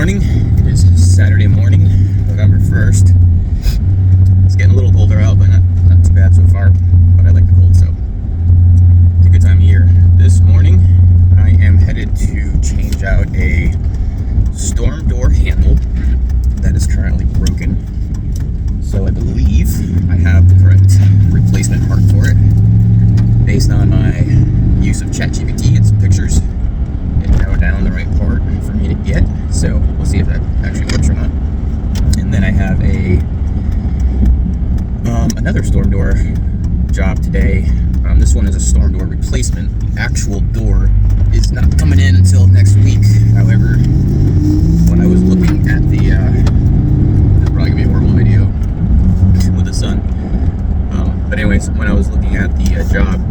morning. It is Saturday morning, November 1st. It's getting a little colder out, but not too bad so far. But I like the cold, so it's a good time of year. This morning, I am headed to change out a storm door handle that is currently broken. So I believe I have the correct replacement part for it. Based on my use of ChatGPT and some pictures, it narrowed down the right part for me to get. So we'll see if that actually works or not. And then I have another storm door job today. This one is a storm door replacement. The actual door is not coming in until next week. However, when I was looking at the this is probably gonna be a horrible video with the sun. But anyways, when I was looking at the job,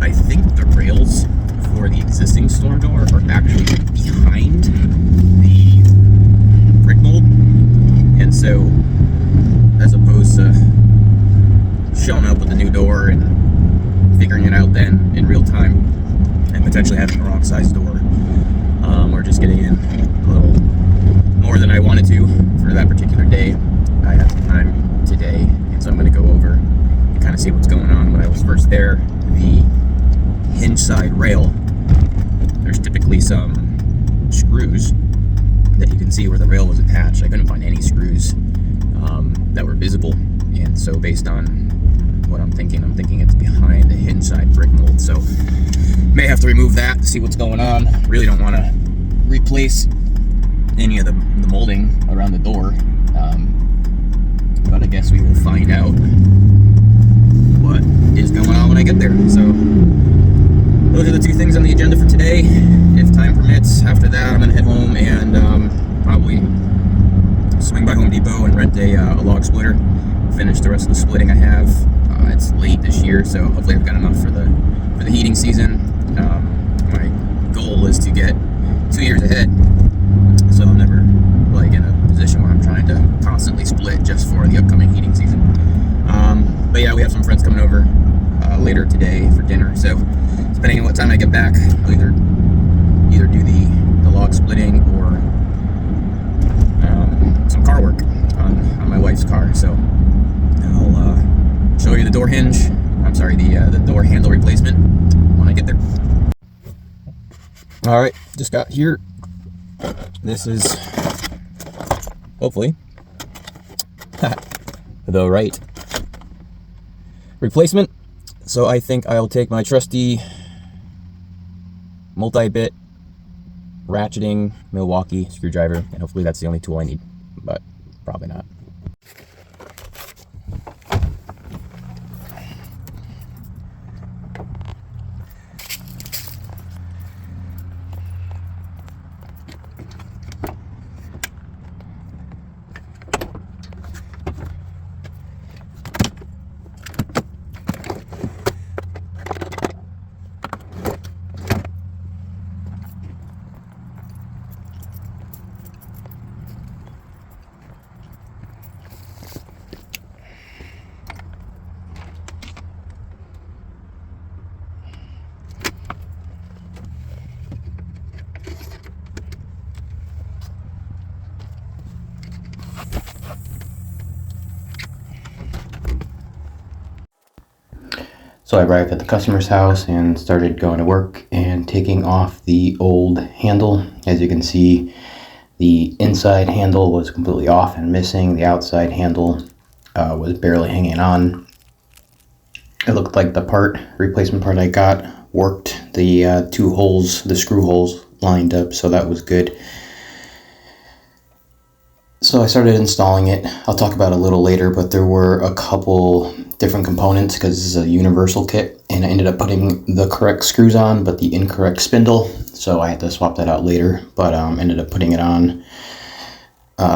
I think the rails for the existing storm door are actually behind the brick mold, and so as opposed to showing up with the new door and figuring it out then in real time and potentially having the wrong size door, or just getting in a little more than I wanted to for that particular day, I had some time today, and so I'm going to go over and kind of see what's going on. When I was first there, the hinge side rail, there's typically some screws that you can see where the rail was attached. I couldn't find any screws that were visible, and so based on what I'm thinking it's behind the hinge side brick mold. So may have to remove that to see what's going on. Really don't want to replace any of the molding around the door, but I guess we will find out what is going on when I get there. So those are the two things on the agenda for today. If time permits, after that I'm going to head home and probably swing by Home Depot and rent a log splitter, finish the rest of the splitting I have. It's late this year, so hopefully I've got enough for the heating season. My goal is to get 2 years ahead, so I'm never like in a position where I'm trying to constantly split just for the upcoming heating season. But yeah, we have some friends coming over later today for dinner, so depending on what time I get back, I'll either do the log splitting or some car work on my wife's car. So I'll show you the door hinge. I'm sorry, the door handle replacement when I get there. All right, just got here. This is hopefully the right replacement. So I think I'll take my trusty multi-bit ratcheting Milwaukee screwdriver, and hopefully that's the only tool I need, but probably not. So I arrived at the customer's house and started going to work and taking off the old handle. As you can see, the inside handle was completely off and missing. The outside handle was barely hanging on. It looked like the replacement part I got worked. The two holes, the screw holes lined up, so that was good. So I started installing it. I'll talk about it a little later, but there were a couple different components because this is a universal kit, and I ended up putting the correct screws on but the incorrect spindle, so I had to swap that out later, but ended up putting it on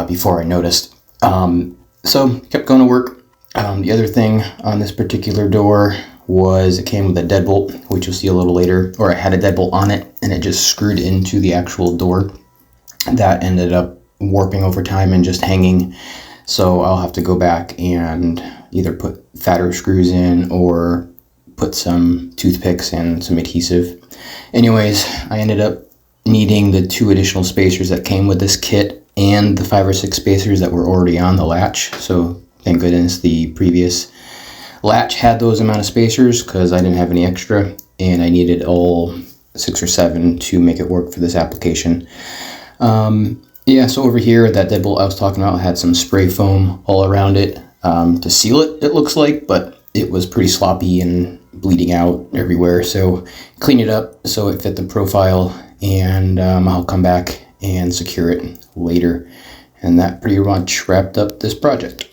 before I noticed. So kept going to work. The other thing on this particular door was it came with a deadbolt, which you'll see a little later, or it had a deadbolt on it and it just screwed into the actual door. That ended up warping over time and just hanging, so I'll have to go back and either put fatter screws in or put some toothpicks and some adhesive. Anyways, I ended up needing the 2 additional spacers that came with this kit and the 5 or 6 spacers that were already on the latch. So thank goodness the previous latch had those amount of spacers, because I didn't have any extra, and I needed all 6 or 7 to make it work for this application. Yeah, so over here, that deadbolt I was talking about had some spray foam all around it to seal it, it looks like, but it was pretty sloppy and bleeding out everywhere. So clean it up so it fit the profile, and I'll come back and secure it later. And that pretty much wrapped up this project.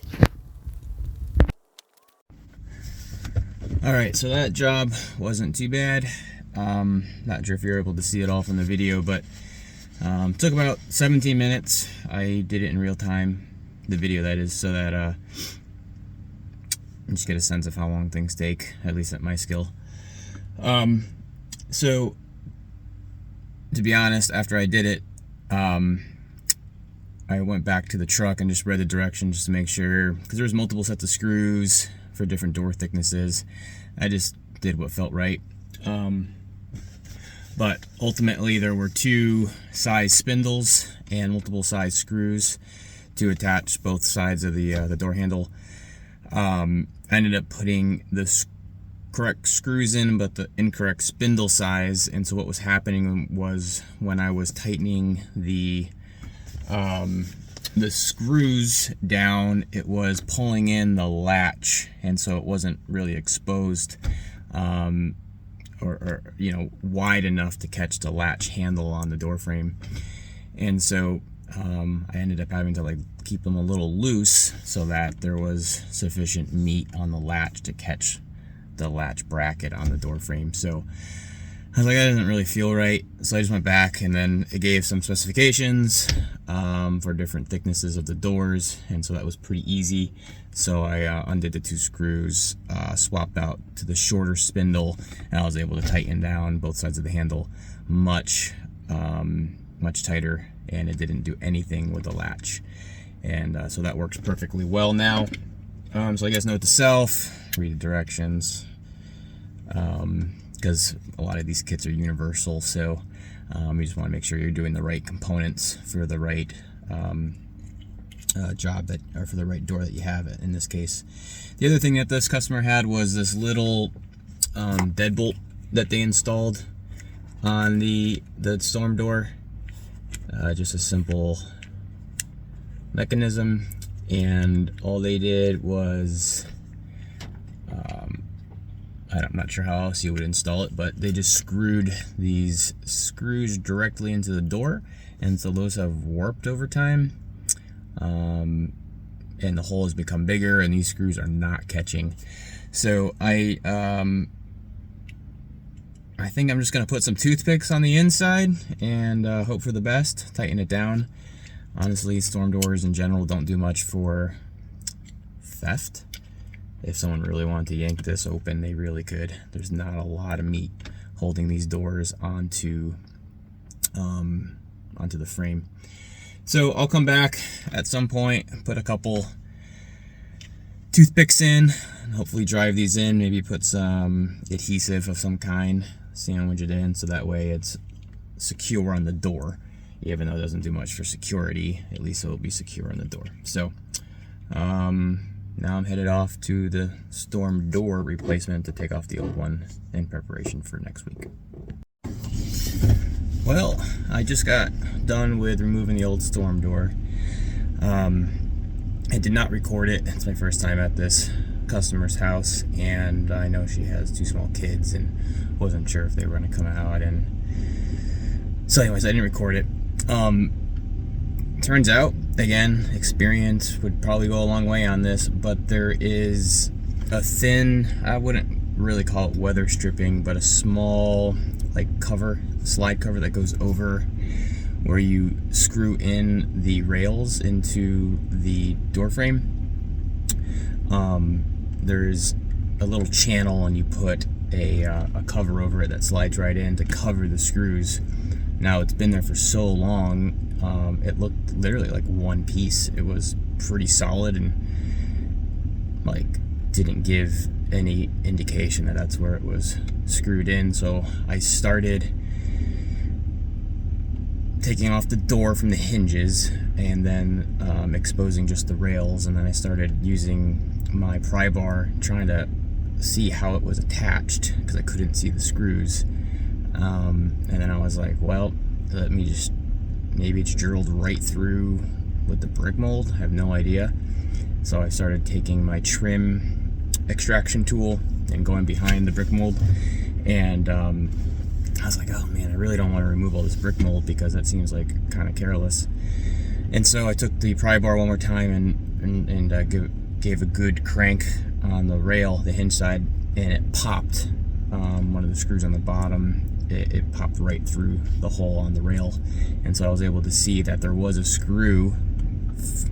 Alright, so that job wasn't too bad. Not sure if you're able to see it all from the video, but took about 17 minutes. I did it in real time, the video that is, so that you just get a sense of how long things take, at least at my skill. So, to be honest, after I did it, I went back to the truck and just read the directions just to make sure, because there was multiple sets of screws for different door thicknesses. I just did what felt right. But ultimately there were 2 size spindles and multiple size screws to attach both sides of the door handle. I ended up putting the correct screws in, but the incorrect spindle size. And so what was happening was, when I was tightening the screws down, it was pulling in the latch, and so it wasn't really exposed or you know, wide enough to catch the latch handle on the door frame. And so I ended up having to keep them a little loose so that there was sufficient meat on the latch to catch the latch bracket on the door frame. So I was like, that doesn't really feel right. So I just went back, and then it gave some specifications for different thicknesses of the doors, and so that was pretty easy. So I undid the 2 screws, swapped out to the shorter spindle, and I was able to tighten down both sides of the handle much tighter, and it didn't do anything with the latch. And so that works perfectly well now. So I guess note to self, read the directions, because a lot of these kits are universal, so you just want to make sure you're doing the right components for the right job or for the right door that you have in this case. The other thing that this customer had was this little deadbolt that they installed on the storm door. Just a simple mechanism, and all they did was I'm not sure how else you would install it, but they just screwed these screws directly into the door, and so those have warped over time, and the hole has become bigger, and these screws are not catching. So I think I'm just gonna put some toothpicks on the inside and hope for the best, tighten it down. Honestly, storm doors in general don't do much for theft. If someone really wanted to yank this open, they really could. There's not a lot of meat holding these doors onto the frame. So I'll come back at some point, put a couple toothpicks in, and hopefully drive these in, maybe put some adhesive of some kind, sandwich it in, so that way it's secure on the door. Even though it doesn't do much for security, at least it'll be secure on the door. So now I'm headed off to the storm door replacement to take off the old one in preparation for next week. Well, I just got done with removing the old storm door. I did not record it. It's my first time at this customer's house, and I know she has 2 small kids and wasn't sure if they were going to come out. And so anyways, I didn't record it. Turns out, again, experience would probably go a long way on this, but there is a thin, I wouldn't really call it weather stripping, but a small cover, slide cover that goes over where you screw in the rails into the door frame. There's a little channel, and you put a cover over it that slides right in to cover the screws. Now, it's been there for so long, it looked literally like one piece. It was pretty solid and didn't give any indication that that's where it was screwed in. So I started taking off the door from the hinges and then exposing just the rails, and then I started using my pry bar trying to see how it was attached because I couldn't see the screws. And then I was like, well, let me just, maybe it's drilled right through with the brick mold. I have no idea. So I started taking my trim extraction tool and going behind the brick mold, and I was like, oh man, I really don't want to remove all this brick mold because that seems like kind of careless. And so I took the pry bar one more time and gave a good crank on the rail, the hinge side, and it popped. One of the screws on the bottom, it popped right through the hole on the rail, and so I was able to see that there was a screw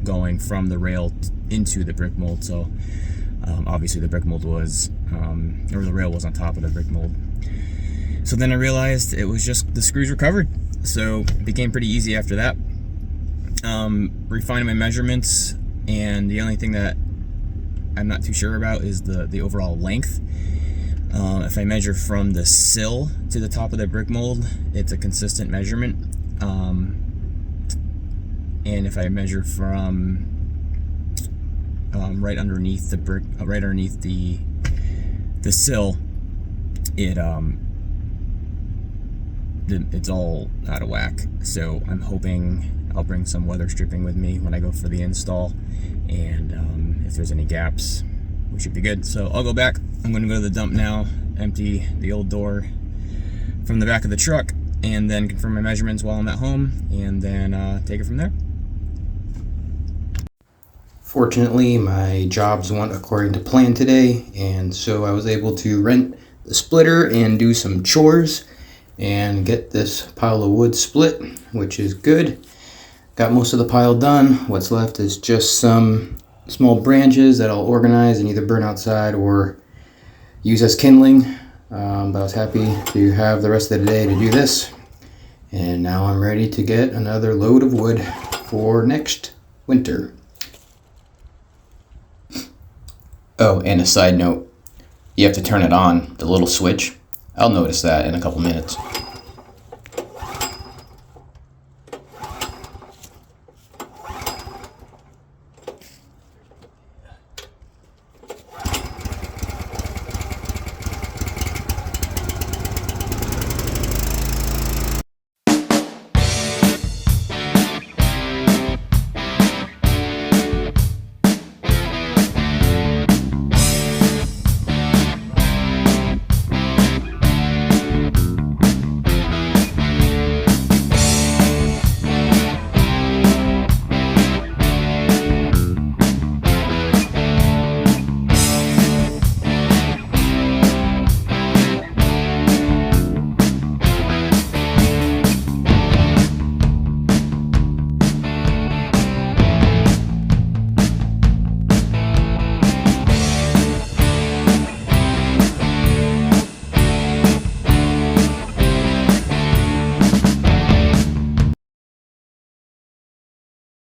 going from the rail into the brick mold. So obviously the brick mold was, or the rail was on top of the brick mold. So then I realized it was just the screws were covered. So it became pretty easy after that. Refining my measurements, and the only thing that I'm not too sure about is the overall length. If I measure from the sill to the top of the brick mold, it's a consistent measurement. And if I measure from right underneath the brick, right underneath the sill, it's all out of whack. So I'm hoping I'll bring some weather stripping with me when I go for the install, and if there's any gaps, we should be good. So I'll go back. I'm going to go to the dump now, empty the old door from the back of the truck, and then confirm my measurements while I'm at home, and then take it from there. Fortunately, my jobs went according to plan today, and so I was able to rent the splitter and do some chores and get this pile of wood split, which is good. Got most of the pile done. What's left is just some small branches that I'll organize and either burn outside or use as kindling. But I was happy to have the rest of the day to do this. And now I'm ready to get another load of wood for next winter. Oh, and a side note, you have to turn it on, the little switch. I'll notice that in a couple minutes.